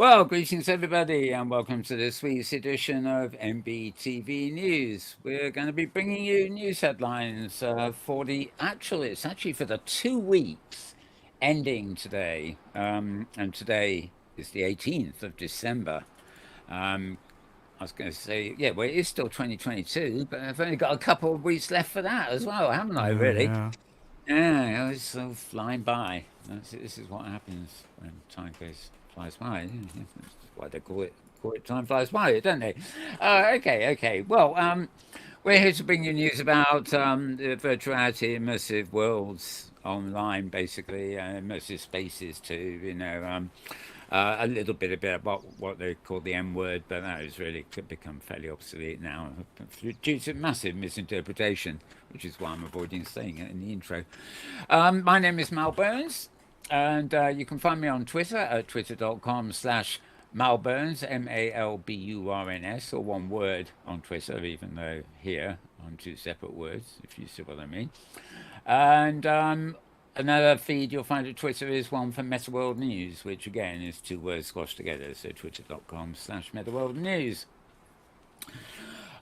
Well, greetings everybody, and welcome to this week's edition of MBTV News. We're going to be bringing you news headlines it's actually for the 2 weeks ending today. And today is the 18th of December. Um, I was going to say, yeah, well, it is still 2022, but I've only got a couple of weeks left for that as well, haven't I, Oh really? yeah. Yeah, it's so flying by. This is what happens when time flies by. That's why they call it time flies by, don't they? Okay. Well, we're here to bring you news about the virtual reality immersive worlds online, basically, immersive spaces too. A little bit about what they call the M word, but that has really become fairly obsolete now due to massive misinterpretation, which is why I'm avoiding saying it in the intro. My name is Mal Burns, and you can find me on Twitter at twitter.com/Malburns, Malburns, or one word on Twitter, even though here on two separate words, if you see what I mean. And another feed you'll find at Twitter is one for Metaworld News, which again is two words squashed together. So twitter.com/Metaworld News.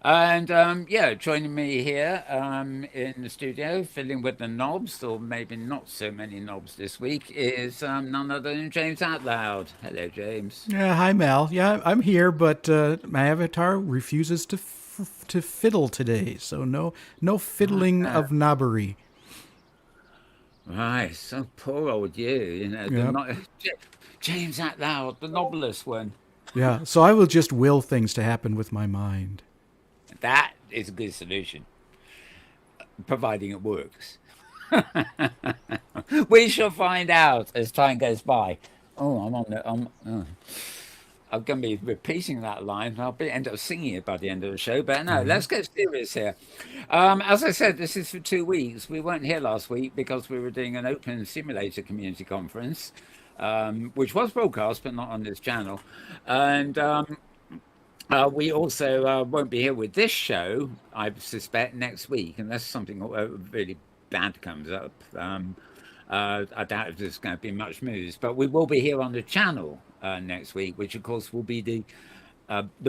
And yeah, joining me here in the studio, filling with the knobs, or maybe not so many knobs this week, is none other than James Atlloud. Hello, James. Yeah. Hi, Mal. Yeah, I'm here, but my avatar refuses to fiddle today. So no fiddling Ah, of knobbery. right, so poor old you. Yep. James Atlloud, the novelist one. Yeah. So I will just will things to happen with my mind. That is a good solution, providing it works. We shall find out as time goes by. Oh, I'm on the. I'm going to be repeating that line. End up singing it by the end of the show. But no, Yeah. let's get serious here. As I said, this is for 2 weeks. We weren't here last week because we were doing an open simulator community conference, which was broadcast, but not on this channel. And we also won't be here with this show, I suspect, next week, unless something really bad comes up. I doubt if there's going to be much news, but we will be here on the channel next week, which of course will be the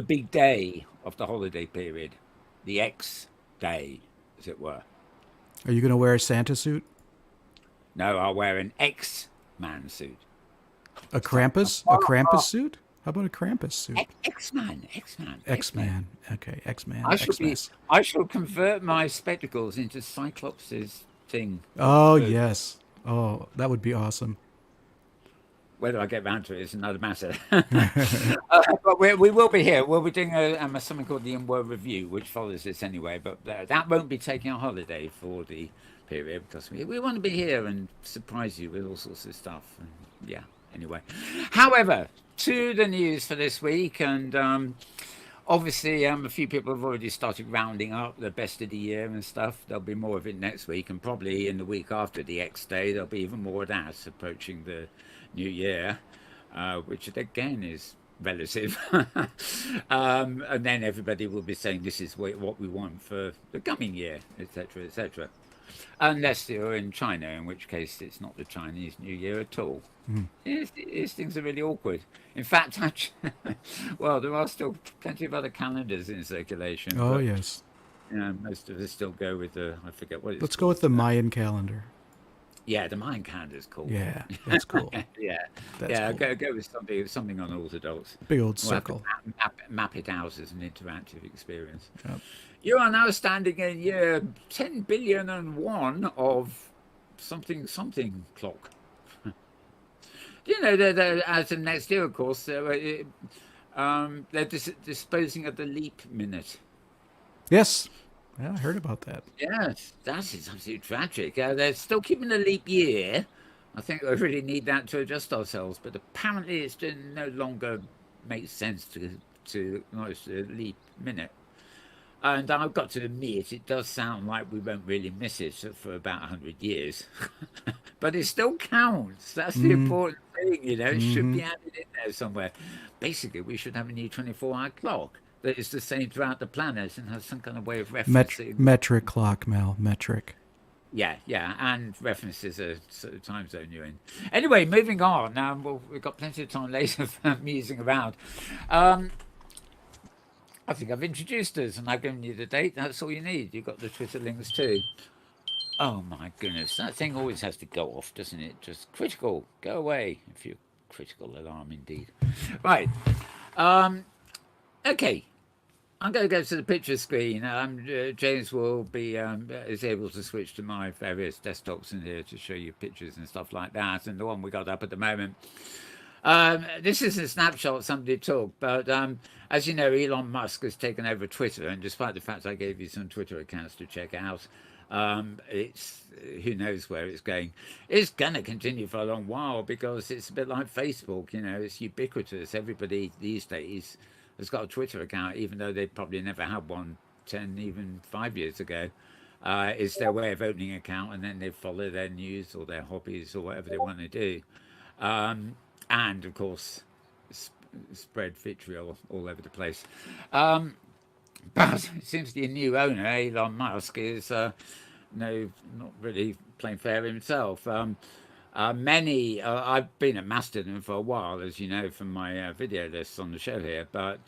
big day of the holiday period, the X day, as it were. Are you going to wear a Santa suit? No, I'll wear an X-Man suit. A Stop. Krampus? A Krampus suit? How about a Krampus suit? X-Man, X-Man, X-Man. X-Man. Okay, X-Man. I shall be. Xmas. I shall convert my spectacles into Cyclops's thing of Oh food. yes. Oh, that would be awesome. Whether I get round to it is another matter. But we will be here. We'll be doing something called the In-Word Review, which follows this anyway. But that won't be taking a holiday for the period because we want to be here and surprise you with all sorts of stuff. And yeah, anyway. However, to the news for this week, and obviously, a few people have already started rounding up the best of the year and stuff. There'll be more of it next week, and probably in the week after the X Day, there'll be even more of that approaching the new year, which again is relative. And then everybody will be saying this is what we want for the coming year, etc., etc. Unless you're in China, in which case it's not the Chinese New Year at all. These things are really awkward. In fact, actually, well, there are still plenty of other calendars in circulation, Oh but yes. most of us still go with I forget what it's Let's go called. with the Mayan calendar. Yeah, the Mayan calendar is cool. Yeah, that's cool. Yeah, That's yeah, cool. go with something unorthodox. Big old We'll have to circle. map it out as an interactive experience. Yep. You are now standing in year 10 billion and one of something clock. Do you know that as of next year, of course, they're disposing of the leap minute. Yes. Yeah, I heard about that. Yes, that is absolutely tragic. They're still keeping the leap year. I think we really need that to adjust ourselves, but apparently it's no longer makes sense to acknowledge the leap minute. And I've got to admit, it does sound like we won't really miss it for about 100 years. But it still counts. That's the important thing, It should be added in there somewhere. Basically, we should have a new 24-hour clock that is the same throughout the planet and has some kind of way of referencing. Metric clock, Mal. Metric. Yeah, yeah, and references a sort of time zone you're in. Anyway, moving on. Well, we've got plenty of time later for musing around. Um, I think I've introduced us and I've given you the date. That's all you need. You've got the Twitter links too. Oh my goodness, that thing always has to go off, doesn't it? Just critical, go away if you're critical alarm indeed. Right. Um, okay. I'm going to go to the picture screen. James will be is able to switch to my various desktops in here to show you pictures and stuff like that. And the one we got up at the moment, this is a snapshot somebody took. But as you know, Elon Musk has taken over Twitter, and despite the fact I gave you some Twitter accounts to check out, it's who knows where it's going. It's going to continue for a long while because it's a bit like Facebook. You know, it's ubiquitous. Everybody these days has got a Twitter account, even though they probably never had one 10, even 5 years ago. It's their way of opening an account, and then they follow their news or their hobbies or whatever they want to do. And of course, spread vitriol all over the place. But it seems the new owner, Elon Musk, is no, not really playing fair himself. I've been at Mastodon for a while, as you know from my video lists on the show here, but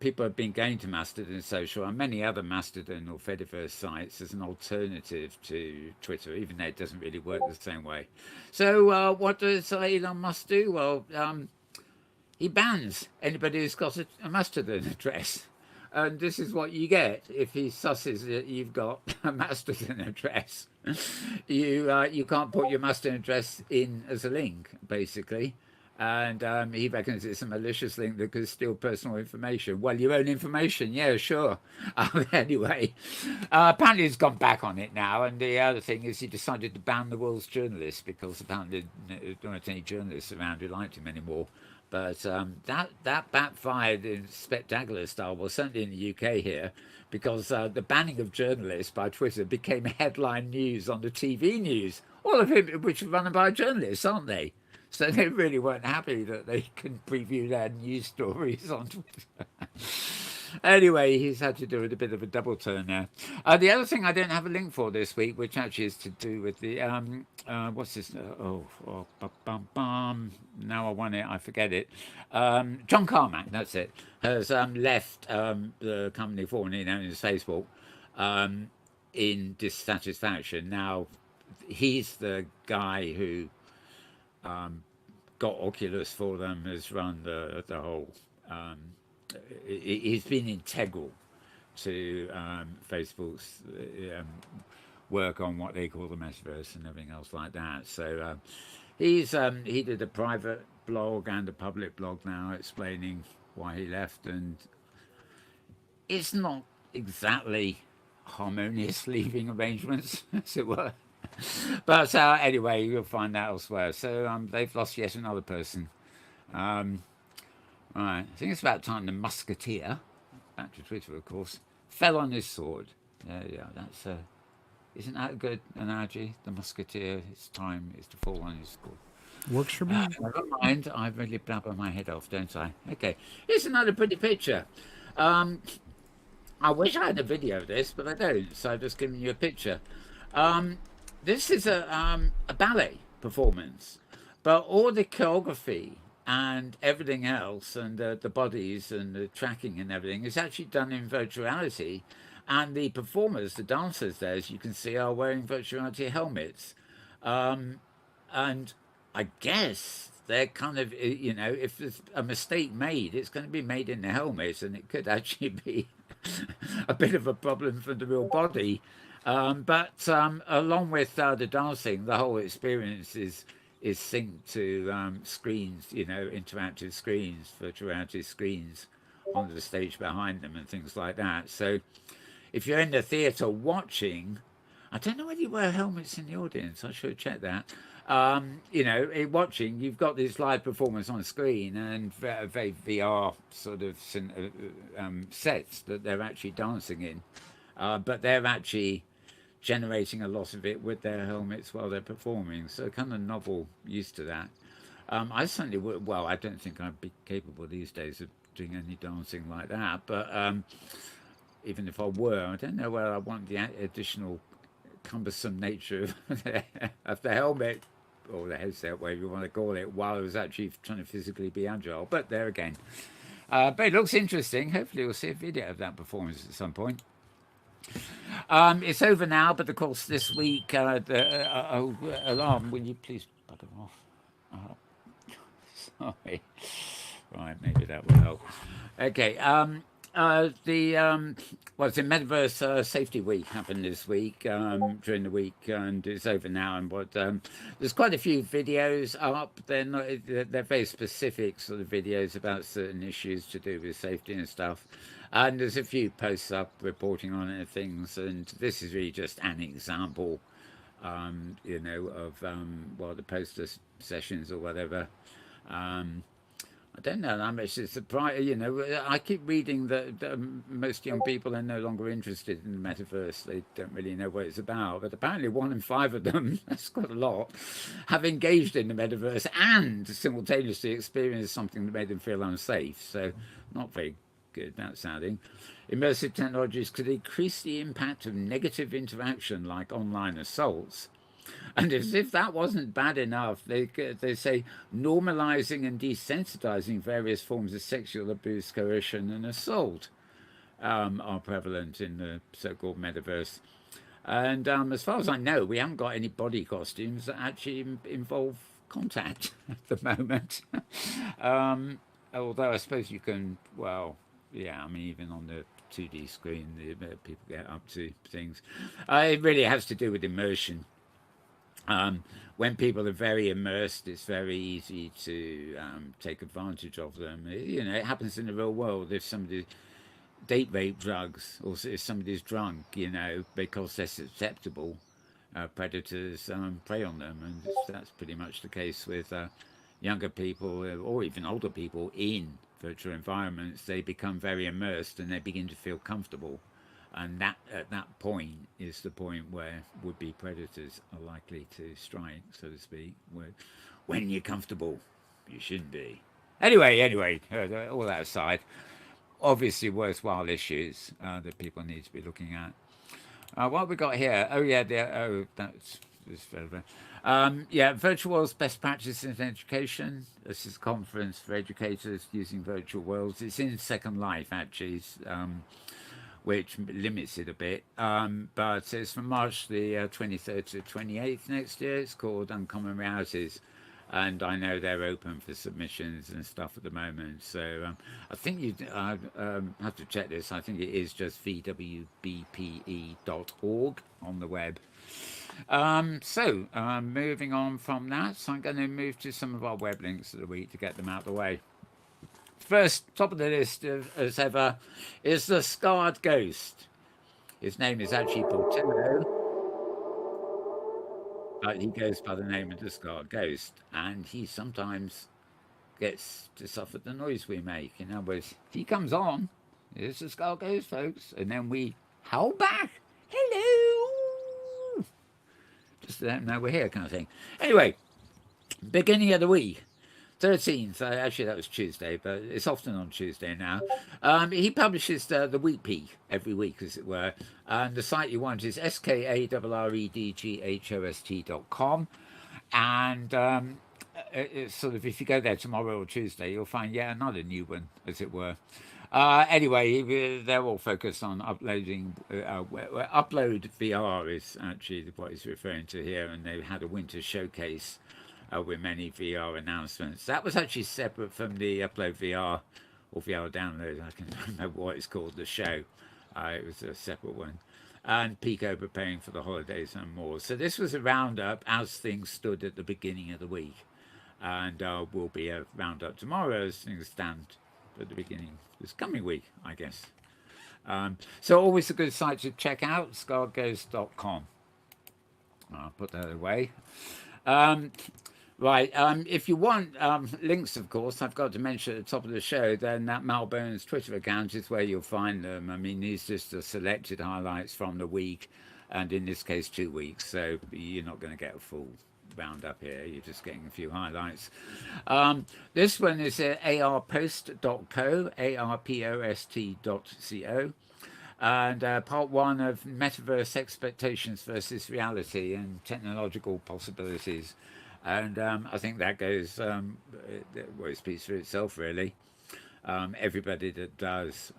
people have been going to Mastodon Social and many other Mastodon or Fediverse sites as an alternative to Twitter, even though it doesn't really work the same way. So what does Elon Musk do? Well, he bans anybody who's got a Mastodon address. And this is what you get if he susses that you've got a Mastodon address. You can't put your Mastodon address in as a link, basically. And he reckons it's a malicious link that could steal personal information. Well, your own information, yeah, sure. Anyway, apparently he's gone back on it now. And the other thing is he decided to ban the world's journalists because apparently there weren't any journalists around who liked him anymore. But that backfired in spectacular style. Well, certainly in the UK here, because the banning of journalists by Twitter became headline news on the TV news. All of it, which are run by journalists, aren't they? So they really weren't happy that they couldn't preview their news stories on Twitter. Anyway, he's had to do it a bit of a double turn now. The other thing I don't have a link for this week, which actually is to do with the what's this? Now I want it, I forget it. John Carmack, that's it, has left the company formerly known as Facebook in dissatisfaction. Now he's the guy who got Oculus for them, has run the whole. He's been integral to Facebook's work on what they call the metaverse and everything else like that. So he did a private blog and a public blog now explaining why he left, and it's not exactly harmonious leaving arrangements, as it were. But anyway, you'll find that elsewhere. So they've lost yet another person. Right, I think it's about time the musketeer, back to Twitter of course, fell on his sword. Yeah, that's isn't that a good analogy? The musketeer, his time is to fall on his sword. Works for me. Never mind, I really blabber my head off, don't I? Okay, here's another pretty picture. I wish I had a video of this, but I don't, so I've just given you a picture. This is a ballet performance, but all the choreography and everything else, and the bodies and the tracking and everything is actually done in virtual reality. And the performers, the dancers there, as you can see, are wearing virtual reality helmets. And I guess they're kind of, if there's a mistake made, it's going to be made in the helmets, and it could actually be a bit of a problem for the real body. But along with the dancing, the whole experience is synced to screens, interactive screens, virtual reality screens on the stage behind them and things like that. So if you're in the theatre watching, I don't know whether you wear helmets in the audience. I should check that. Watching, you've got this live performance on screen and very VR sort of sets that they're actually dancing in, but they're actually generating a lot of it with their helmets while they're performing. So kind of novel, used to that. I certainly would. Well, I don't think I'd be capable these days of doing any dancing like that. But even if I were, I don't know whether I want the additional cumbersome nature of the helmet or the headset, whatever you want to call it, while I was actually trying to physically be agile. But there again. But it looks interesting. Hopefully we'll see a video of that performance at some point. It's over now, but of course this week, alarm, will you please bugger off? Sorry. Right, maybe that will help. Okay. It's in Metaverse Safety Week happened this week during the week, and it's over now. And there's quite a few videos up. They're very specific sort of videos about certain issues to do with safety and stuff. And there's a few posts up reporting on it and things. And this is really just an example, of the poster sessions or whatever. I don't know how much it's surprising. I keep reading that most young people are no longer interested in the metaverse. They don't really know what it's about. But apparently 1 in 5 of them, that's quite a lot, have engaged in the metaverse and simultaneously experienced something that made them feel unsafe. So not very good, that sounding. Immersive technologies could increase the impact of negative interaction like online assaults. And as if that wasn't bad enough, they say normalizing and desensitizing various forms of sexual abuse, coercion, and assault are prevalent in the so-called metaverse. And as far as I know, we haven't got any body costumes that actually involve contact at the moment. Although I suppose you can, even on the 2D screen, people get up to things. It really has to do with immersion. When people are very immersed, it's very easy to take advantage of them. It happens in the real world. If somebody date rape drugs, or if somebody's drunk, because they're susceptible, predators prey on them, and that's pretty much the case with younger people or even older people in virtual environments. They become very immersed and they begin to feel comfortable. And that at that point is the point where would-be predators are likely to strike, so to speak. When you're comfortable, you shouldn't be. Anyway, all that aside, obviously worthwhile issues that people need to be looking at. What have we got here? That's relevant. Virtual worlds best practices in education. This is a conference for educators using virtual worlds. It's in Second Life, actually. Which limits it a bit. But it's from March the 23rd to 28th next year. It's called Uncommon Realities. And I know they're open for submissions and stuff at the moment. So I think you have to check this. I think it is just vwbpe.org on the web. Moving on from that, so I'm going to move to some of our web links of the week to get them out of the way. First, top of the list, as ever, is the Scarred Ghost. His name is actually Portillo, but he goes by the name of the Scarred Ghost, and he sometimes gets to suffer the noise we make. In other words, he comes on, here's the Scarred Ghost, folks, and then we howl back, hello, just to let them know we're here, kind of thing. Anyway, beginning of the week. 13th, actually that was Tuesday, but it's often on Tuesday now. He publishes the Week Peak every week, as it were, and the site you want is skaredghost.com, and it's sort of, if you go there tomorrow or Tuesday, you'll find another new one, as it were. Anyway, they're all focused on uploading. Upload VR is actually what he's referring to here, and they had a winter showcase with many VR announcements. That was actually separate from the Upload VR or VR Download. I can't remember what it's called, the show. It was a separate one. And Pico preparing for the holidays and more. So this was a roundup as things stood at the beginning of the week. And will be a roundup tomorrow as things stand at the beginning of this coming week, I guess. So always a good site to check out, skaredghost.com. I'll put that away. Right, if you want links, of course, I've got to mention at the top of the show, then that Malbone's Twitter account is where you'll find them. I mean, these just are selected highlights from the week, and in this case, 2 weeks, so you're not going to get a full roundup here, you're just getting a few highlights. This one is arpost.co, arpost.co. and part one of Metaverse Expectations versus Reality and Technological Possibilities. And I think that goes, well, it speaks for itself, really. Everybody that does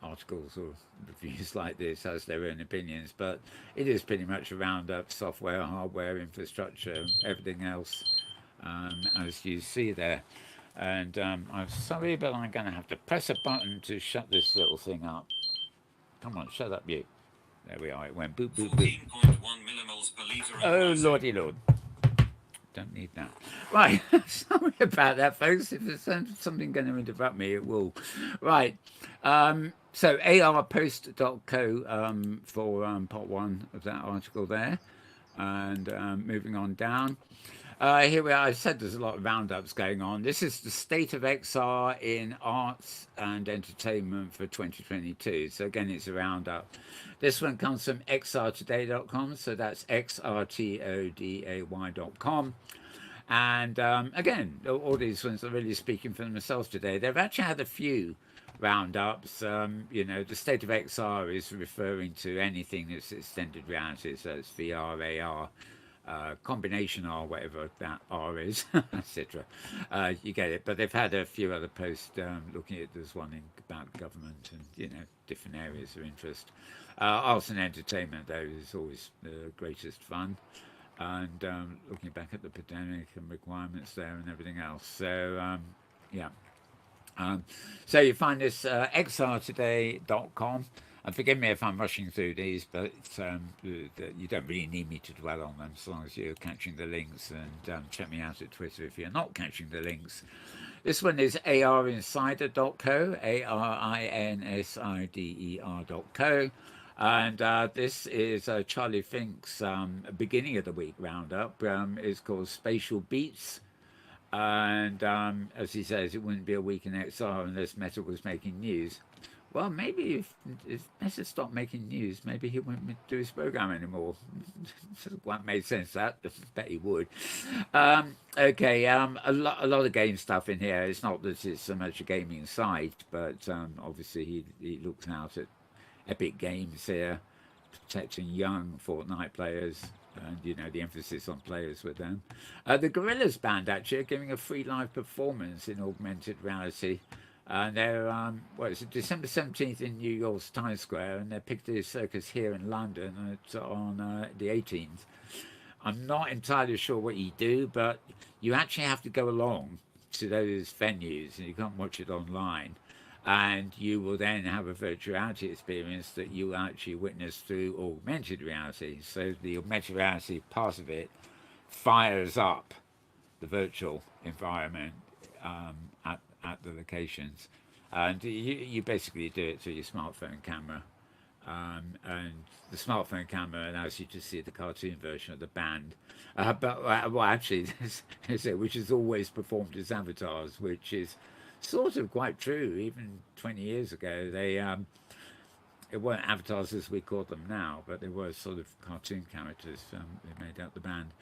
articles or reviews like this has their own opinions, but it is pretty much a roundup: software, hardware, infrastructure, everything else, as you see there. And I'm sorry, but I'm going to have to press a button to shut this little thing up. Come on, shut up, you. There we are. It went boop, boop, boop. 14.1 millimoles per litre. Oh, lordy lord. Don't need that. Right. Sorry about that, folks. If there's something going to interrupt me, it will. Right. So arpost.co for part one of that article there. And moving on down. Here we are. I said there's a lot of roundups going on. This is the state of XR in arts and entertainment for 2022. So again, it's a roundup. This one comes from xrtoday.com. So that's xrtoday.com. And again, all these ones are really speaking for themselves today. They've actually had a few roundups. The state of XR is referring to anything that's extended reality. So it's VR, AR. Combination R, whatever that R is, etc. You get it. But they've had a few other posts looking at, there's one about government and different areas of interest. Arts and entertainment, though, is always the greatest fun. And looking back at the pandemic and requirements there and everything else. So yeah. So you find this xrtoday.com. And forgive me if I'm rushing through these, but you don't really need me to dwell on them as long as you're catching the links. And check me out at Twitter if you're not catching the links. This one is arinsider.co, ARINSIDER.co. And this is Charlie Fink's beginning of the week roundup. It's called Spatial Beats. And as he says, it wouldn't be a week in XR unless Meta was making news. Well, maybe if Meta stopped making news, maybe he wouldn't do his program anymore. What made sense? That I bet he would. Okay, a lot of game stuff in here. It's not that it's so much a gaming site, but obviously he looks out at Epic Games here, protecting young Fortnite players. And the emphasis on players with them. The Gorillaz band actually are giving a free live performance in augmented reality. And they're, it's December 17th in New York's Times Square, and they're Piccadilly Circus here in London on the 18th. I'm not entirely sure what you do, but you actually have to go along to those venues, and you can't watch it online. And you will then have a virtual reality experience that you actually witness through augmented reality. So the augmented reality part of it fires up the virtual environment at the locations, and you basically do it through your smartphone camera, and the smartphone camera allows you to see the cartoon version of the band, actually which is always performed as avatars, which is sort of quite true. Even 20 years ago it weren't avatars as we call them now, but they were sort of cartoon characters. They made out the band.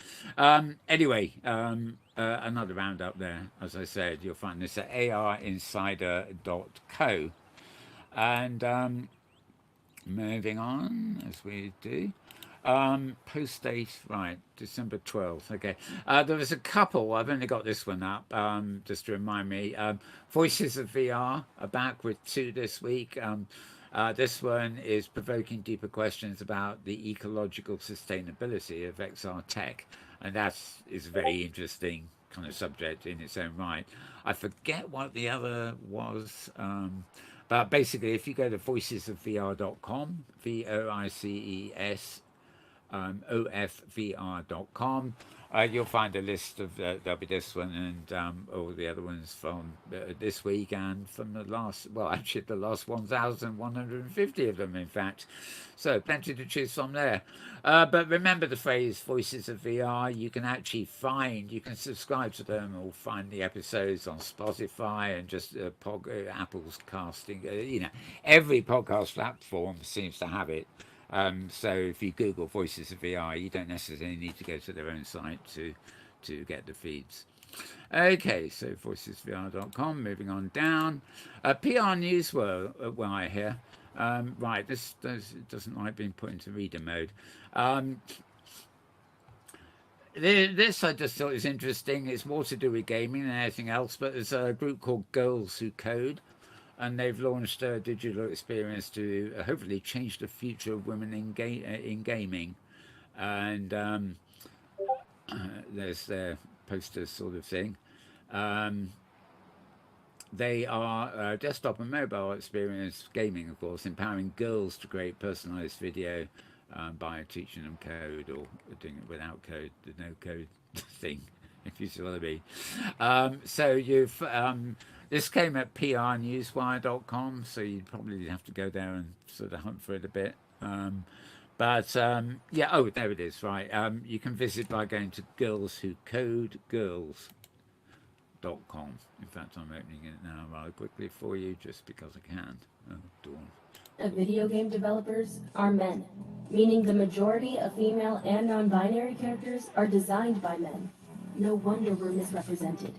Anyway, another roundup there. As I said, you'll find this at arinsider.co. And moving on, as we do. Post date, right, December 12th. Okay. There was a couple, I've only got this one up, just to remind me. Voices of VR are back with 2 this week. This one is provoking deeper questions about the ecological sustainability of XR tech. And that is a very interesting kind of subject in its own right. I forget what the other was. But basically, if you go to voicesofvr.com, VOICES, OFVR.com, you'll find a list of there'll be this one and all the other ones from this week and from the last 1,150 of them, in fact. So plenty to choose from there. But remember the phrase Voices of VR. You can actually you can subscribe to them or find the episodes on Spotify and just Apple's casting. Every podcast platform seems to have it. So if you Google Voices of VR, you don't necessarily need to go to their own site to get the feeds. Okay, so voicesvr.com, moving on down. PR News were here. Right, this doesn't like being put into reader mode. Um, this I just thought was interesting. It's more to do with gaming than anything else, but there's a group called Girls Who Code, and they've launched a digital experience to hopefully change the future of women in gaming. And there's their poster sort of thing. Um, they are desktop and mobile experience gaming, of course, empowering girls to create personalized video by teaching them code or doing it without code, the no code thing, if you see what I mean. So you've this came at prnewswire.com, so you'd probably have to go there and sort of hunt for it a bit. But yeah, oh, there it is, right. You can visit by going to girlswhocodegirls.com. In fact, I'm opening it now rather quickly for you just because I can. Oh, dawn. Video game developers are men, meaning the majority of female and non-binary characters are designed by men. No wonder we're misrepresented.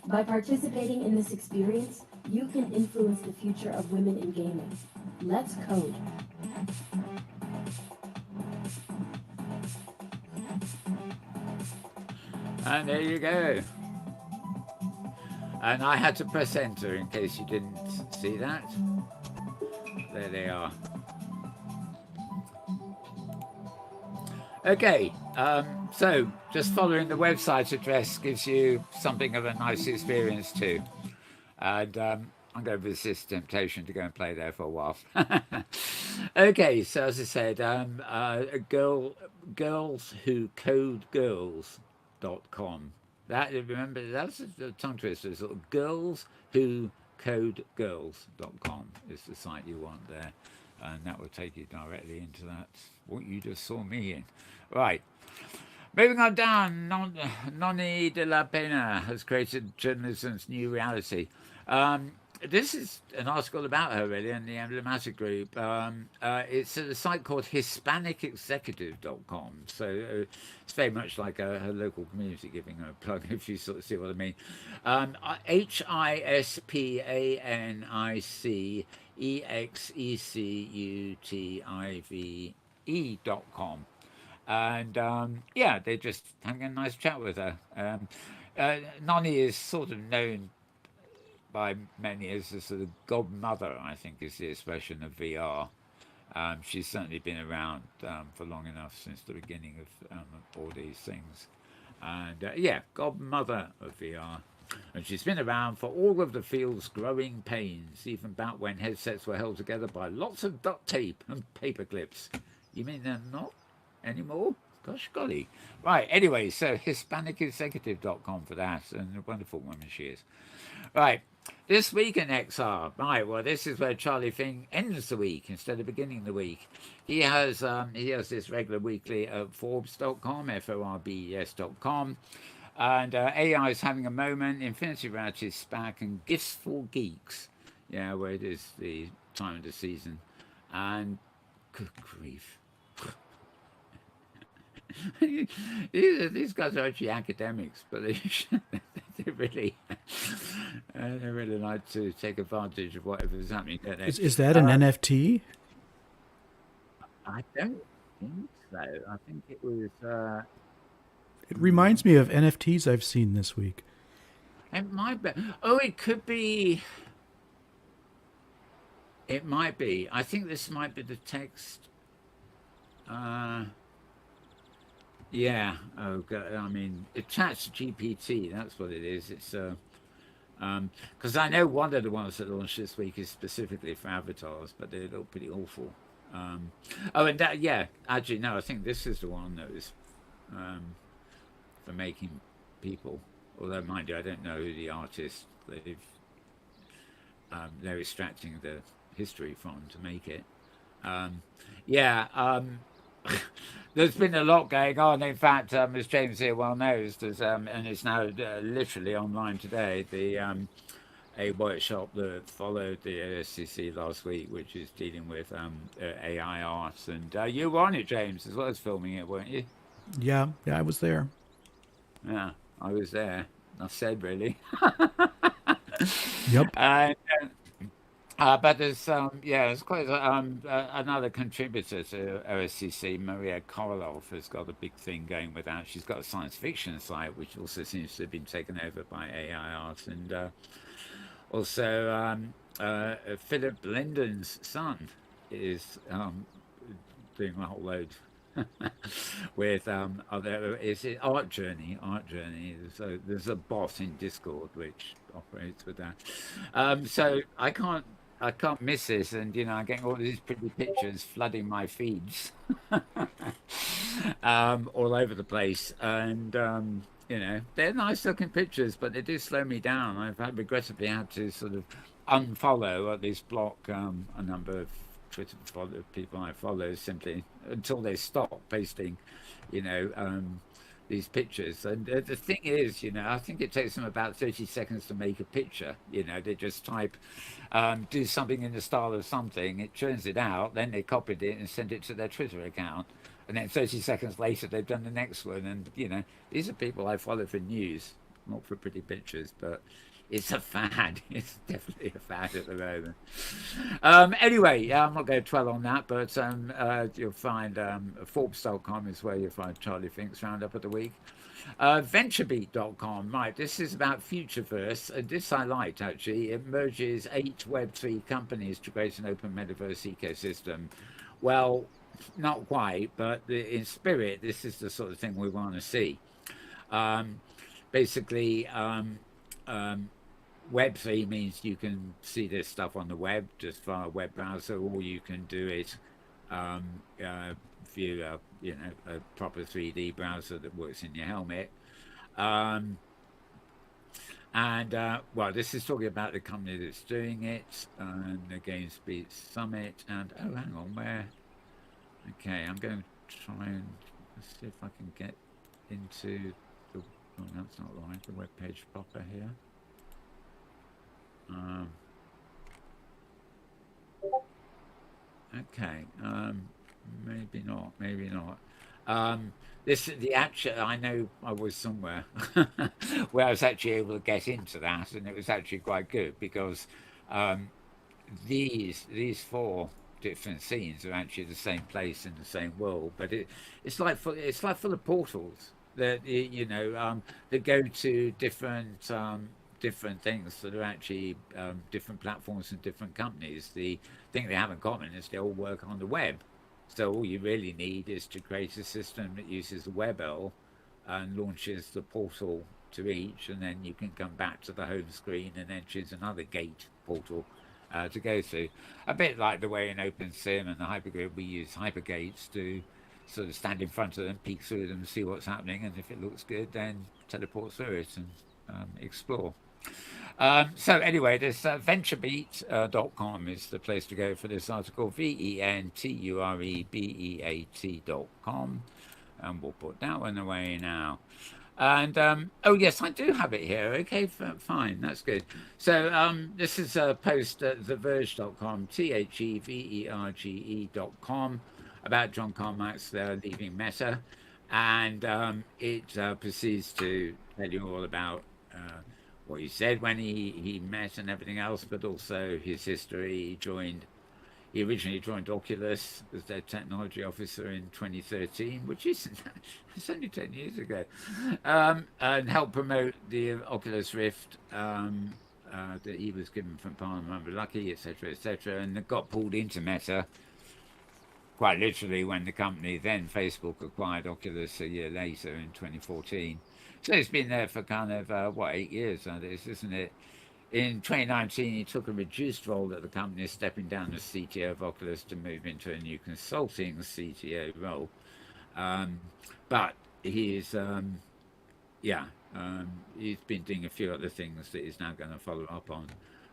By participating in this experience, you can influence the future of women in gaming. Let's code. And there you go. And I had to press enter in case you didn't see that. There they are. Okay, so just following the website address gives you something of a nice experience too. And I'm going to resist temptation to go and play there for a while. Okay, so as I said, girlswhocodegirls.com. That, remember, that's the tongue twister. Sort of girlswhocodegirls.com is the site you want there. And that will take you directly into that, what you just saw me in. Right. Moving on down, Noni de la Pena has created journalism's new reality. This is an article about her, really, in the Emblematic group. It's at a site called HispanicExecutive.com. So it's very much like her local community giving her a plug, if you sort of see what I mean. HispanicExecutive.com. And yeah, they're just having a nice chat with her. Noni is sort of known by many as a sort of godmother, I think is the expression of VR. She's certainly been around for long enough since the beginning of all these things. And yeah, godmother of VR. And she's been around for all of the field's growing pains, even back when headsets were held together by lots of duct tape and paper clips. You mean they're not anymore? Gosh golly. Right, anyway, so HispanicExecutive.com for that, and a wonderful woman she is. Right, this week in XR. Right, well, this is where Charlie Fink ends the week instead of beginning the week. He has this regular weekly at Forbes.com, Forbes.com. And AI is having a moment, Infinity Reality is back, and Gifts for Geeks. Yeah, where it is the time of the season. And good grief. These guys are actually academics, but they really like to take advantage of whatever's happening, don't they? Is that an NFT? I don't think so. I think it was... It reminds me of NFTs I've seen this week. It might be. Oh, it could be... It might be. I think this might be the text... Yeah. Oh, God. I mean, attached GPT. That's what it is. It's because I know one of the ones that launched this week is specifically for avatars, but they look pretty awful. Oh, and that, yeah. Actually, no. I think this is the one that was for making people. Although, mind you, I don't know who the artist they're extracting the history from to make it. Yeah. There's been a lot going on. In fact, as James here well knows, there's and it's now literally online today. A workshop that followed the ASCC last week, which is dealing with AI art, and you were on it, James, as well as filming it, weren't you? Yeah, I was there. Yeah, I was there. I said really. Yep. But there's there's quite another contributor to OSCC, Maria Korolov, has got a big thing going with that. She's got a science fiction site, which also seems to have been taken over by AI art, and also Philip Linden's son is doing a whole load with other is it art journey, so there's a bot in Discord which operates with that, so I can't miss this, and I'm getting all these pretty pictures flooding my feeds all over the place, and they're nice looking pictures, but they do slow me down. Regrettably had to sort of unfollow, or at least block, a number of Twitter people I follow, simply until they stop posting, you know, these pictures. And the thing is, I think it takes them about 30 seconds to make a picture. They just type, do something in the style of something, it churns it out, then they copied it and sent it to their Twitter account. And then 30 seconds later, they've done the next one. And, these are people I follow for news, not for pretty pictures, but it's a fad. It's definitely a fad at the moment. Anyway, I'm not going to dwell on that, but you'll find Forbes.com is where you'll find Charlie Fink's Roundup of the Week. VentureBeat.com, right, this is about Futureverse, and this I liked, actually. It merges 8 Web3 companies to create an open metaverse ecosystem. Well, not quite, but in spirit, this is the sort of thing we want to see. Basically, Web3 means you can see this stuff on the web just via a web browser, or you can do it via a proper 3D browser that works in your helmet. Well, this is talking about the company that's doing it, and the GameSpeed Summit. And oh, hang on, where? Okay, I'm going to try and see if I can get into the. Oh, that's not right. The web page proper here. Okay, maybe not. Maybe not. The actual. I know I was somewhere where I was actually able to get into that, and it was actually quite good because these 4 different scenes are actually the same place in the same world, but it's like full of portals that that go to different things that are actually different platforms and different companies. The thing they have in common is they all work on the web. So all you really need is to create a system that uses the WebL and launches the portal to each, and then you can come back to the home screen and then choose another gate portal to go through. A bit like the way in OpenSim and the Hypergrid we use hypergates to sort of stand in front of them, peek through them, see what's happening, and if it looks good, then teleport through it and explore. So anyway, this VentureBeat.com is the place to go for this article. VentureBeat.com, and we'll put that one away now. And oh yes, I do have it here. Okay, fine, that's good. So this is a post at TheVerge.com, TheVerge.com, about John Carmack's leaving Meta, and it proceeds to tell you all about what he said when he met and everything else, but also his history. He originally joined Oculus as their technology officer in 2013, which isn't, it's only 10 years ago, and helped promote the Oculus Rift that he was given from Palmer Lucky, etc., and it got pulled into Meta quite literally when the company, then Facebook, acquired Oculus a year later in 2014. So it's been there for kind of, 8 years now, this, isn't it? In 2019, he took a reduced role at the company, stepping down as CTO of Oculus to move into a new consulting CTO role. But he's been doing a few other things that he's now going to follow up on.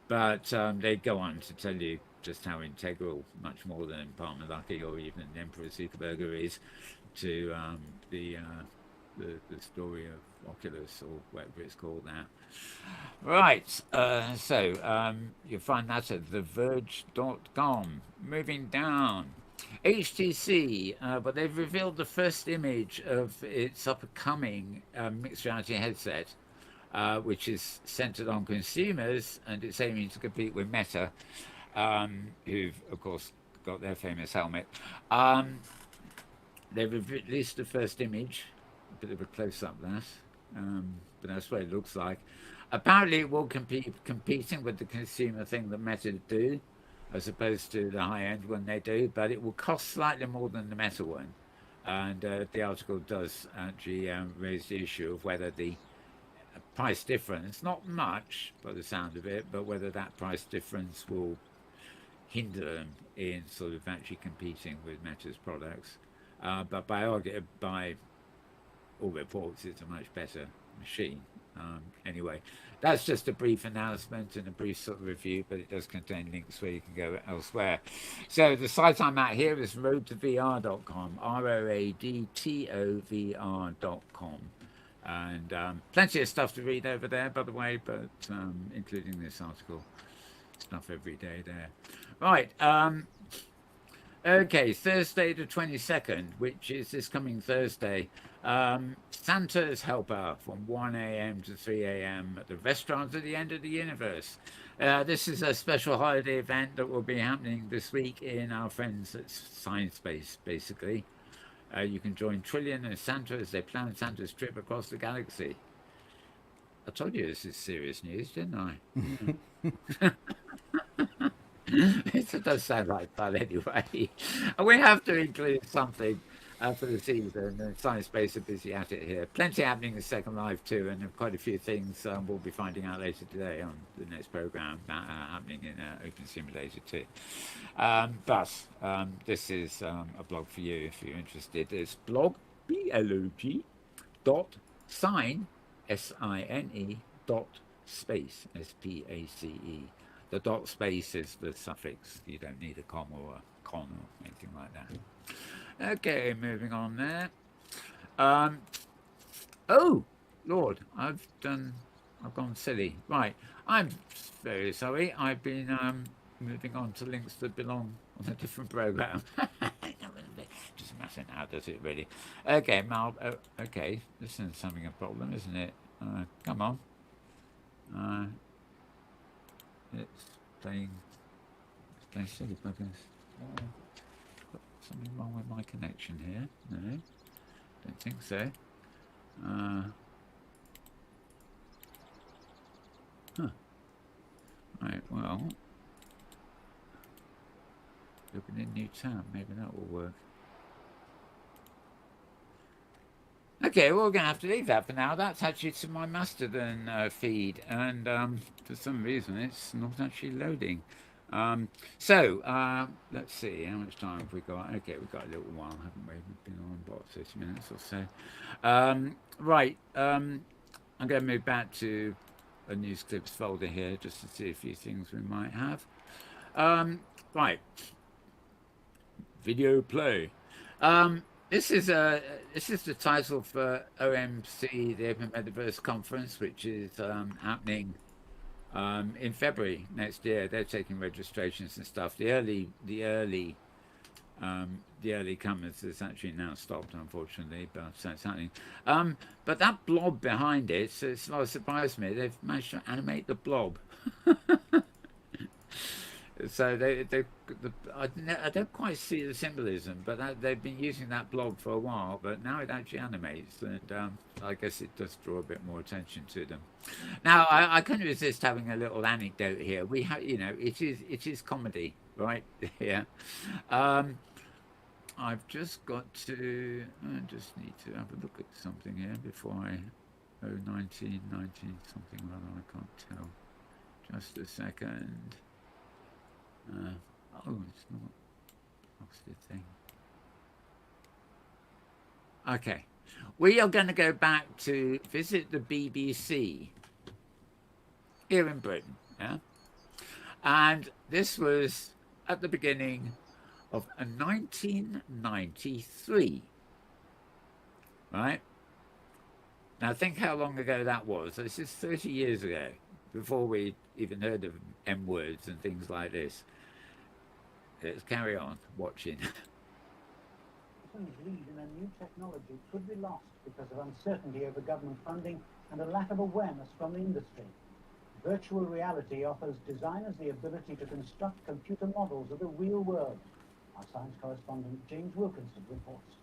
But they go on to tell you just how integral, much more than Palmer Luckey or even Emperor Zuckerberg is, to the story of Oculus, or whatever it's called now. Right, so you'll find that at TheVerge.com. Moving down, HTC, but they've revealed the first image of its upcoming mixed reality headset, which is centered on consumers, and it's aiming to compete with Meta. who've of course got their famous helmet. Um, they've released the first image, a bit of a close-up there, but that's what it looks like. Apparently, it will competing with the consumer thing that Meta do, as opposed to the high-end one they do, but it will cost slightly more than the Meta one. And the article does actually raise the issue of whether the price difference, not much by the sound of it, but whether that price difference will hinder them in sort of actually competing with Meta's products. But by all reports, it's a much better machine. Anyway, that's just a brief announcement and a brief sort of review, but it does contain links where you can go elsewhere. So the site I'm at here is roadtovr.com, roadtovr.com. And plenty of stuff to read over there, by the way, but including this article. Stuff every day there. Right. Okay, Thursday the 22nd, which is this coming Thursday. Santa's Helper from 1 a.m. to 3 a.m. at the restaurant at the end of the universe. This is a special holiday event that will be happening this week in our friends at Science Space, basically. You can join Trillian and Santa as they plan Santa's trip across the galaxy. I told you this is serious news, didn't I? It does sound like fun anyway. We have to include something for the season, and Science Space are busy at it here. Plenty happening in Second Life too, and quite a few things we'll be finding out later today on the next program happening in Open Simulator too. But this is a blog for you if you're interested. It's blog, blog, dot sign, SINE, dot space, SPACE. The dot space is the suffix. You don't need a comma or a con or anything like that. Okay, moving on there. Oh, Lord, I've gone silly. Right, I'm very sorry. I've been moving on to links that belong on a different program. Doesn't matter now, does it really? Okay, Mal. Okay, this is having a problem, isn't it? Come on. It's playing silly buggers. Something wrong with my connection here? No, don't think so. Right, well, open a new tab. Maybe that will work. Okay, well, we're going to have to leave that for now. That's actually to my Mastodon feed, and for some reason it's not actually loading. So let's see, how much time have we got? Okay, we've got a little while, haven't we? We've been on about 30 minutes or so. Right, I'm going to move back to a news clips folder here just to see a few things we might have. Right, video play. This is the title for OMC, the Open Metaverse Conference, which is happening in February next year. They're taking registrations and stuff. The early comers has actually now stopped, unfortunately, but so it's happening. But that blob behind it, so it's not surprised me. They've managed to animate the blob. So I don't quite see the symbolism, but they've been using that blob for a while, but now it actually animates, and I guess it does draw a bit more attention to them. Now, I couldn't resist having a little anecdote here. We have, it is comedy, right? Yeah. I've just got to, I just need to have a look at something here before I, 19, something or other, I can't tell. Just a second. Oh, it's not posted thing. Okay, we are going to go back to visit the BBC here in Britain, yeah? And this was at the beginning of 1993, right? Now think how long ago that was. This is 30 years ago, before we even heard of M words and things like this. Let's carry on watching. Lead in a new technology could be lost because of uncertainty over government funding and a lack of awareness from the industry. Virtual reality offers designers the ability to construct computer models of the real world. Our science correspondent James Wilkinson reports.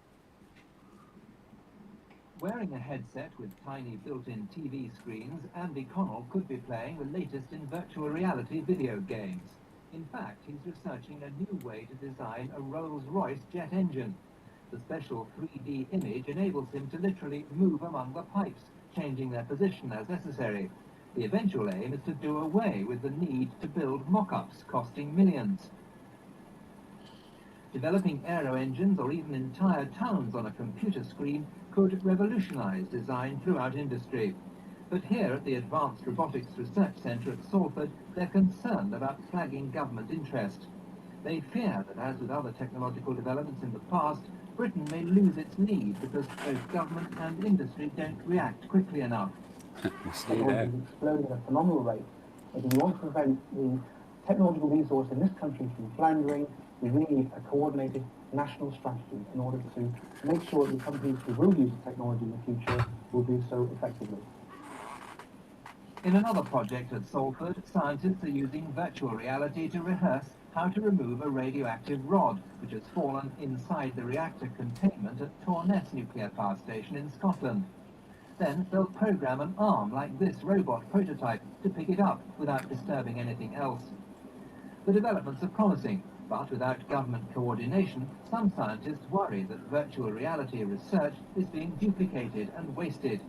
Wearing a headset with tiny built-in TV screens, Andy Connell could be playing the latest in virtual reality video games. In fact, he's researching a new way to design a Rolls-Royce jet engine. The special 3D image enables him to literally move among the pipes, changing their position as necessary. The eventual aim is to do away with the need to build mock-ups costing millions. Developing aero engines or even entire towns on a computer screen could revolutionize design throughout industry. But here at the Advanced Robotics Research Centre at Salford, they're concerned about flagging government interest. They fear that, as with other technological developments in the past, Britain may lose its lead because both government and industry don't react quickly enough. Technology is exploding at a phenomenal rate. If we want to prevent the technological resource in this country from floundering, we really need a coordinated national strategy in order to make sure that the companies who will use the technology in the future will do so effectively. In another project at Salford, scientists are using virtual reality to rehearse how to remove a radioactive rod which has fallen inside the reactor containment at Torness nuclear power station in Scotland. Then they'll program an arm like this robot prototype to pick it up without disturbing anything else. The developments are promising, but without government coordination, some scientists worry that virtual reality research is being duplicated and wasted.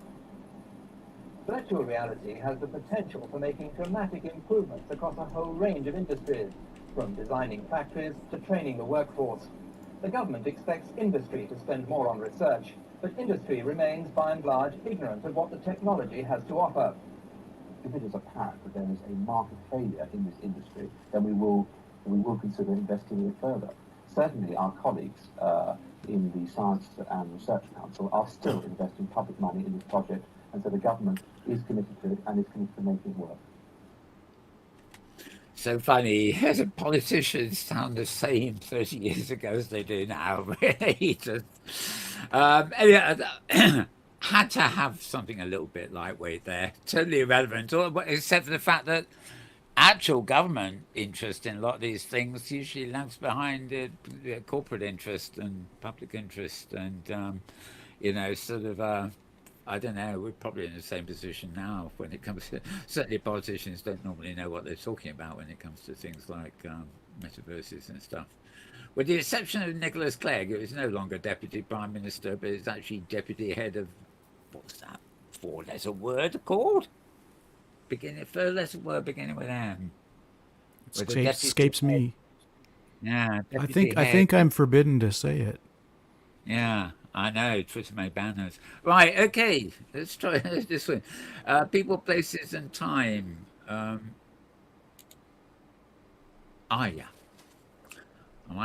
Virtual reality has the potential for making dramatic improvements across a whole range of industries, from designing factories to training the workforce. The government expects industry to spend more on research, but industry remains by and large ignorant of what the technology has to offer. If it is apparent that there is a market failure in this industry, then we will consider investing in it further. Certainly our colleagues in the Science and Research Council are still investing public money in this project, and so the government is committed to it and is committed to making it work. So funny, as politicians sound the same 30 years ago as they do now, really. Just, anyway, had to have something a little bit lightweight there, totally irrelevant, except for the fact that actual government interest in a lot of these things usually lags behind corporate interest and public interest, and sort of I don't know, we're probably in the same position now when it comes to, certainly politicians don't normally know what they're talking about when it comes to things like metaverses and stuff. With the exception of Nicholas Clegg, who is no longer Deputy Prime Minister, but is actually Deputy Head of, what's that four-letter word called? Third-letter word beginning with M. Escapes me. Yeah, I think I'm forbidden to say it. Yeah, I know. Twitter may ban us. Right, okay. Let's try this one. People, places, and time. Yeah. I'm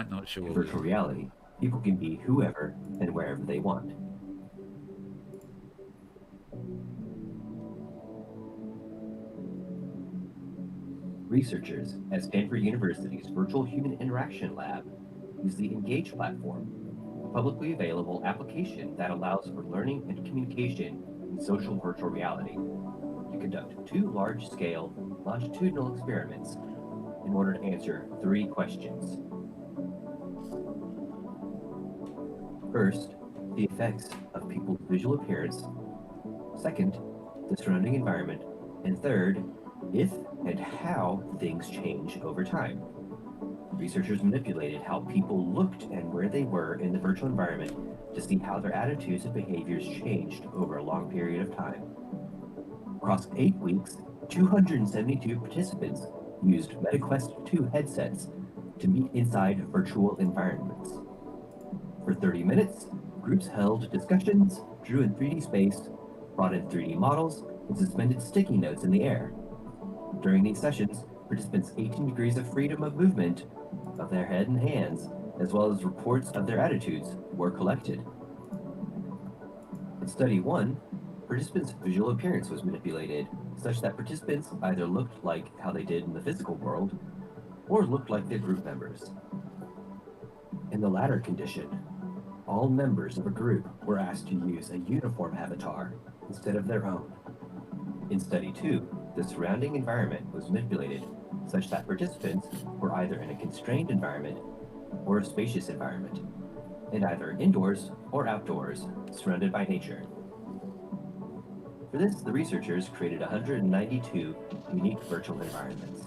not sure. In virtual reality, people can be whoever and wherever they want. Researchers at Stanford University's Virtual Human Interaction Lab use the Engage platform, a publicly available application that allows for learning and communication in social virtual reality, to conduct two large-scale longitudinal experiments in order to answer 3 questions. First, the effects of people's visual appearance. Second, the surrounding environment. And third, if and how things change over time. Researchers manipulated how people looked and where they were in the virtual environment to see how their attitudes and behaviors changed over a long period of time. Across 8 weeks, 272 participants used MetaQuest 2 headsets to meet inside virtual environments. For 30 minutes, groups held discussions, drew in 3D space, brought in 3D models, and suspended sticky notes in the air. During these sessions, participants' 18 degrees of freedom of movement of their head and hands, as well as reports of their attitudes, were collected. In Study 1, participants' visual appearance was manipulated such that participants either looked like how they did in the physical world, or looked like their group members. In the latter condition, all members of a group were asked to use a uniform avatar instead of their own. In Study 2, the surrounding environment was manipulated such that participants were either in a constrained environment or a spacious environment, and either indoors or outdoors, surrounded by nature. For this, the researchers created 192 unique virtual environments.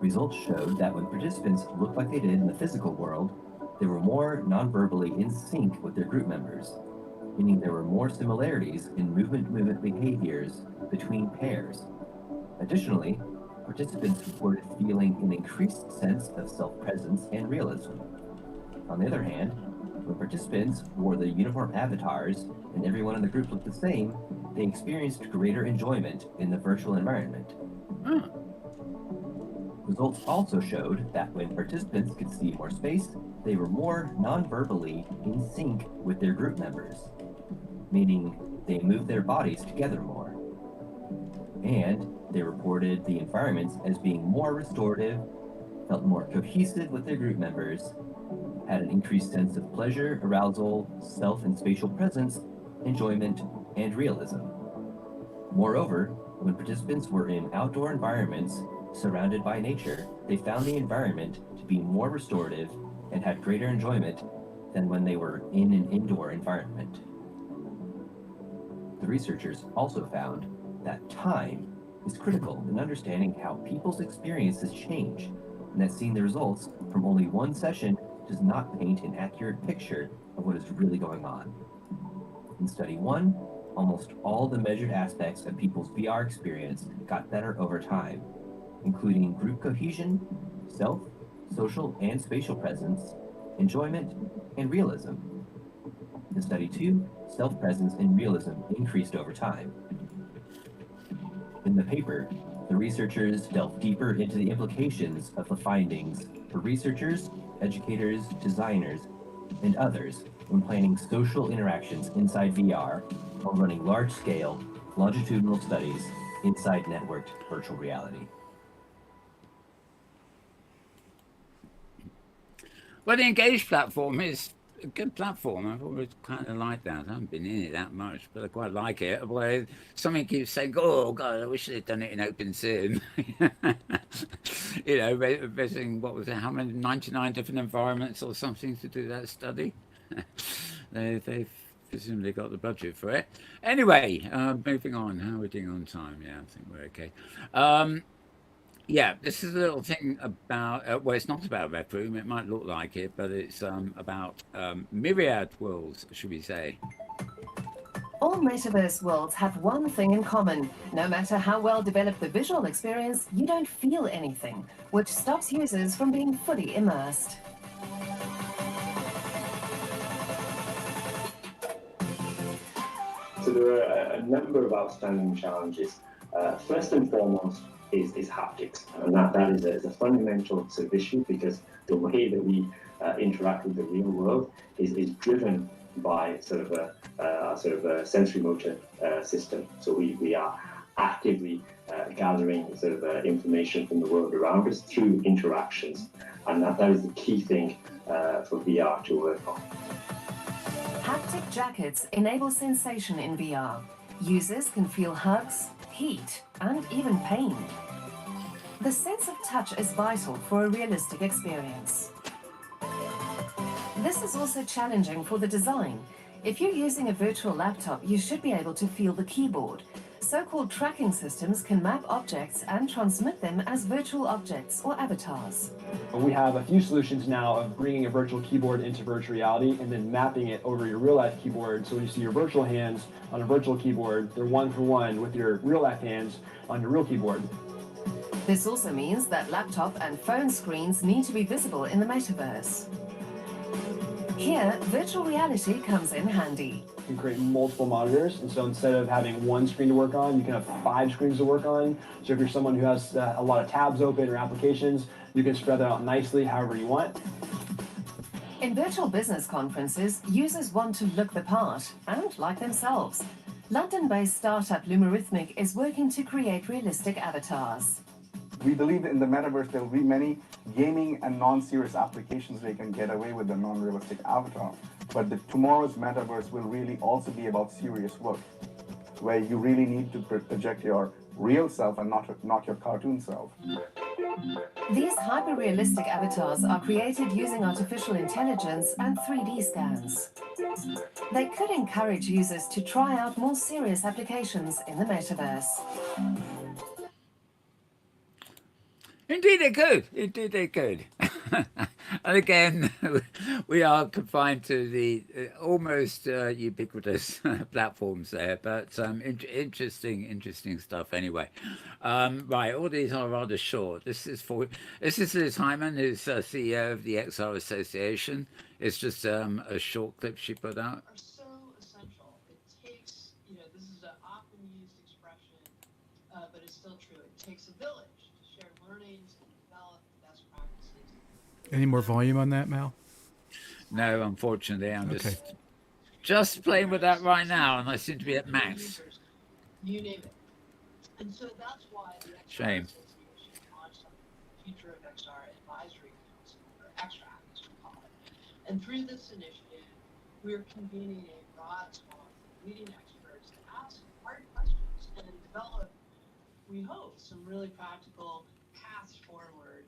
Results showed that when participants looked like they did in the physical world, they were more non-verbally in sync with their group members, meaning there were more similarities in movement behaviors between pairs. Additionally, participants reported feeling an increased sense of self-presence and realism. On the other hand, when participants wore the uniform avatars and everyone in the group looked the same, they experienced greater enjoyment in the virtual environment. Results also showed that when participants could see more space, they were more non-verbally in sync with their group members, meaning they moved their bodies together more. And they reported the environments as being more restorative, felt more cohesive with their group members, had an increased sense of pleasure, arousal, self and spatial presence, enjoyment, and realism. Moreover, when participants were in outdoor environments surrounded by nature, they found the environment to be more restorative and had greater enjoyment than when they were in an indoor environment. The researchers also found that time is critical in understanding how people's experiences change, and that seeing the results from only one session does not paint an accurate picture of what is really going on. In study 1, almost all the measured aspects of people's VR experience got better over time, including group cohesion, self, social, and spatial presence, enjoyment, and realism. In study 2, self-presence and realism increased over time. In the paper, the researchers delved deeper into the implications of the findings for researchers, educators, designers, and others when planning social interactions inside VR while running large-scale, longitudinal studies inside networked virtual reality. Well, the Engage platform is a good platform. I've always kind of liked that. I haven't been in it that much, but I quite like it. Well, something keeps saying, "Oh God, I wish they'd done it in OpenSim." You know, visiting what was it? How many 99 different environments or something to do that study? They've presumably got the budget for it. Anyway, moving on. How are we doing on time? Yeah, I think we're okay. Yeah, this is a little thing about, well, it's not about Rec Room, it might look like it, but it's about myriad worlds, should we say. All metaverse worlds have one thing in common. No matter how well developed the visual experience, you don't feel anything, which stops users from being fully immersed. So there are a number of outstanding challenges. First and foremost is haptics, and that is a fundamental sort of issue, because the way that we interact with the real world is driven by sort of a sensory motor system. So we are actively gathering sort of information from the world around us through interactions, and that is the key thing for VR to work on. Haptic jackets enable sensation in VR. Users can feel hugs, heat, and even pain. The sense of touch is vital for a realistic experience. This is also challenging for the design. If you're using a virtual laptop, you should be able to feel the keyboard. So-called tracking systems can map objects and transmit them as virtual objects or avatars. We have a few solutions now of bringing a virtual keyboard into virtual reality and then mapping it over your real-life keyboard. So when you see your virtual hands on a virtual keyboard, they're one-for-one with your real-life hands on your real keyboard. This also means that laptop and phone screens need to be visible in the metaverse. Here, virtual reality comes in handy. You can create multiple monitors, and so instead of having one screen to work on, you can have 5 screens to work on. So if you're someone who has a lot of tabs open or applications, you can spread that out nicely however you want. In virtual business conferences, users want to look the part and like themselves. London-based startup Lumarithmic is working to create realistic avatars. We believe that in the metaverse there will be many gaming and non-serious applications where you can get away with a non-realistic avatar. But tomorrow's metaverse will really also be about serious work, where you really need to project your real self and not your cartoon self. These hyper-realistic avatars are created using artificial intelligence and 3D scans. They could encourage users to try out more serious applications in the metaverse. Indeed they could. Indeed they could. And again, we are confined to the almost ubiquitous platforms there, but interesting stuff anyway. Right, all these are rather short. This is Liz Hyman, who's CEO of the XR Association. It's just a short clip she put out. Are so essential. It takes, this is an often used expression, but it's still true. It takes a village to share learnings and develop best practices. Any more volume on that, Mal? No, unfortunately, I'm just playing with that right now, and I seem to be at max. You name it. And so that's why the XR Shame. Association launched the Future of XR Advisory Council, or XRAC as we call it. And through this initiative, we're convening a broad swath of leading experts to ask hard questions and develop, we hope, some really practical paths forward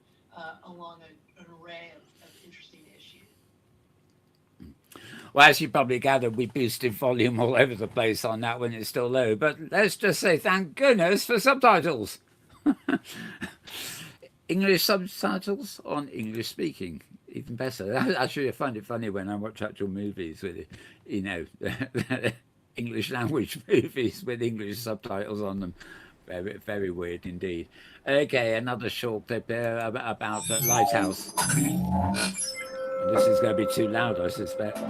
along an array of interesting issues. Well, as you probably gathered, we boosted volume all over the place on that when it's still low. But let's just say thank goodness for subtitles. English subtitles on English speaking, even better. Actually, I find it funny when I watch actual movies with, English language movies with English subtitles on them. Very, very weird indeed. Okay, another short clip here about the lighthouse. This is going to be too loud, I suspect.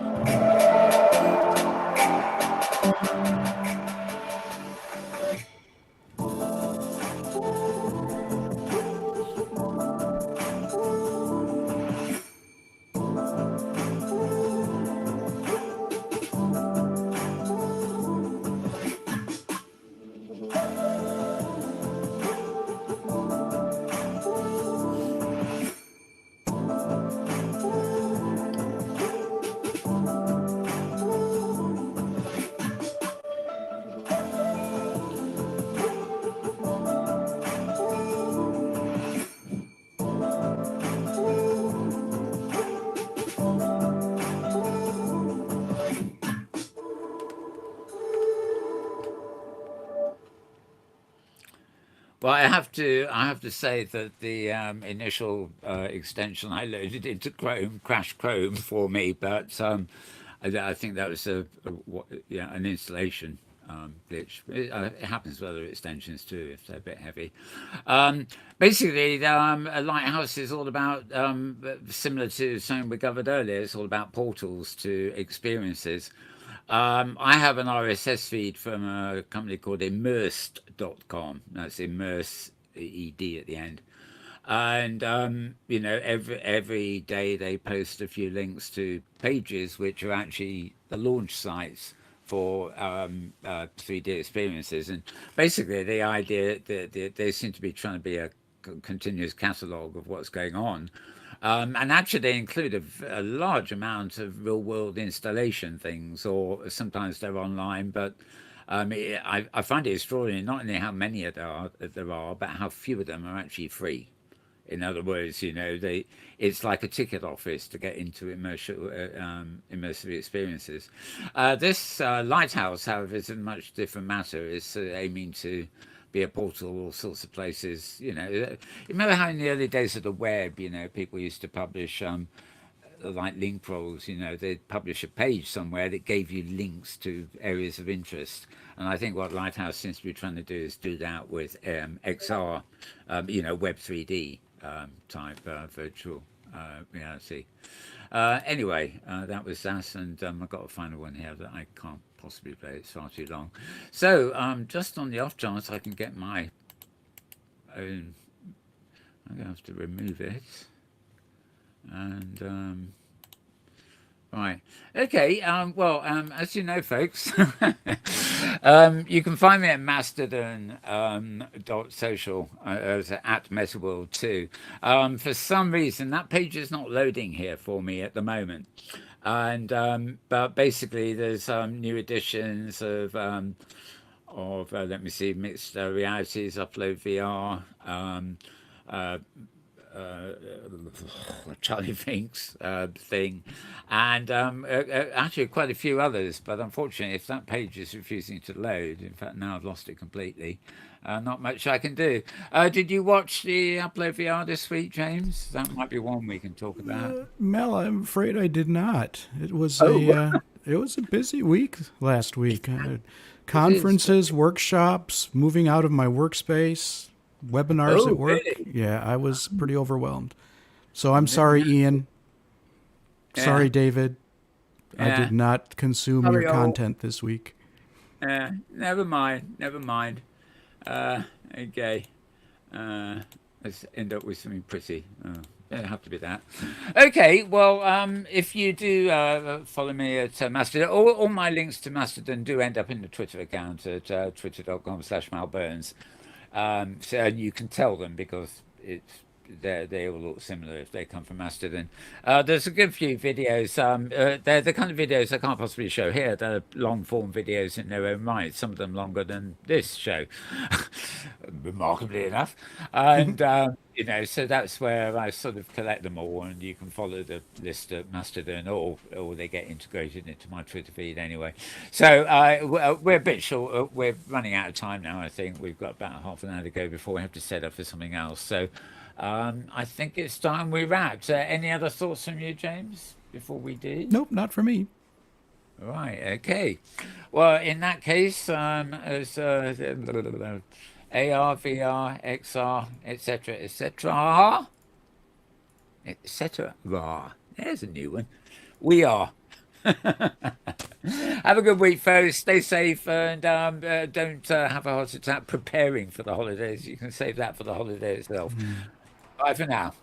Well, I have to say that the initial extension I loaded into Chrome crashed Chrome for me, but I think that was an installation glitch. It happens with other extensions too if they're a bit heavy. Basically, a lighthouse is all about similar to something we covered earlier. It's all about portals to experiences. I have an RSS feed from a company called immersed.com. That's immerse, ED at the end. And, every day they post a few links to pages which are actually the launch sites for 3D experiences. And basically the idea that they seem to be trying to be a continuous catalogue of what's going on. And actually they include a large amount of real world installation things, or sometimes they're online, but I find it extraordinary not only how many there are, but how few of them are actually free. In other words, it's like a ticket office to get into immersive experiences. This lighthouse, however, is a much different matter. It's aiming to be a portal, all sorts of places. Remember how in the early days of the web, people used to publish like link rolls. They'd publish a page somewhere that gave you links to areas of interest. And I think what Lighthouse seems to be trying to do is do that with XR, Web 3D type virtual reality. Anyway, that was that, and I've got a final one here that I can't possibly play. It's far too long. So just on the off chance I can get my own, I'm going to have to remove it, and Right. Okay. Well, as you know, folks, you can find me at Mastodon .social as at Metaworld too. For some reason, that page is not loading here for me at the moment. And but basically, there's new editions of let me see, mixed realities, upload VR. Uh, Charlie Finks thing, and actually quite a few others. But unfortunately, if that page is refusing to load, in fact, now I've lost it completely. Not much I can do. Did you watch the Upload VR this week, James? That might be one we can talk about. Mel, I'm afraid I did not. It was Oh. it was a busy week last week. Conferences, workshops, moving out of my workspace, webinars at work. Really? Yeah, I was pretty overwhelmed. So I'm sorry, Ian. Sorry, David. I did not consume your content this week. Never mind. Never mind. Okay. Let's end up with something pretty. It'll have to be that. Okay, well, if you do follow me at Mastodon, all my links to Mastodon do end up in the Twitter account at twitter.com/malburns. So you can tell them because they all look similar if they come from Mastodon. There's a good few videos. They're the kind of videos I can't possibly show here. They're long form videos in their own right. Some of them longer than this show, remarkably enough. And so that's where I sort of collect them all, and you can follow the list at Mastodon, or they get integrated into my Twitter feed anyway. So we're a bit short. We're running out of time now. I think we've got about half an hour to go before we have to set up for something else. So I think it's time we wrapped. Any other thoughts from you, James, before we do? Nope, not for me. Right. Okay. Well, in that case, as AR, VR, XR, etc., There's a new one. We are. Have a good week, folks. Stay safe and don't have a heart attack preparing for the holidays. You can save that for the holiday itself. Bye for now.